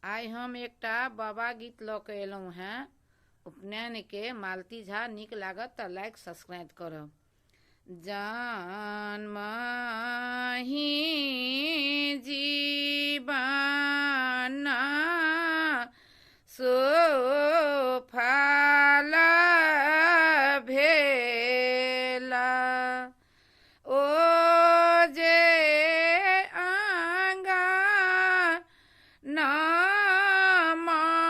आइ हम एकटा बाबा गीत लऽ कऽ एलहुँ हेँ उपनयन के मालती झा। नीक लागत तऽ लाइक सब्सक्राइब करब। जन्महि जीवन सुफल भेला, ओ जे आँगन मरबा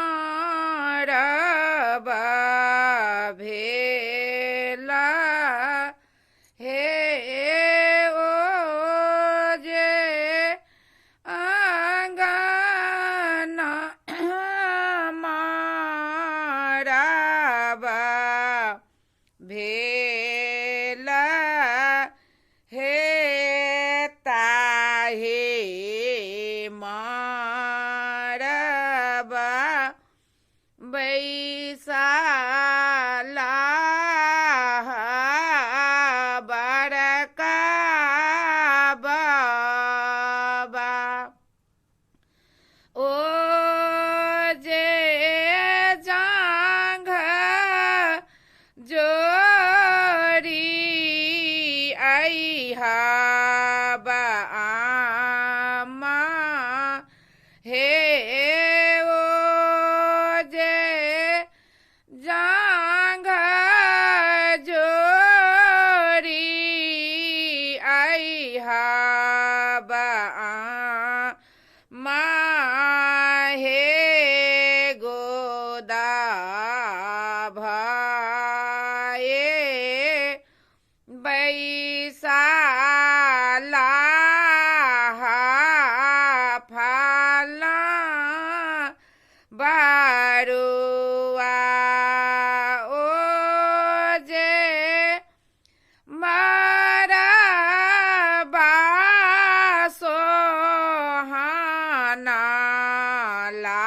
भेला, हे ओ जे आँगन मरबा भेला, हे ताहे मरबा बैसाला बड़का बाबा, ओ जे जांघ जोड़ी आइहा बामा, हे ओ जे जांघ जोड़ी आइहा बामा, हे गोदा भाए बैसाला फाला बारुआ, ओ जे मरबा सोहाना ला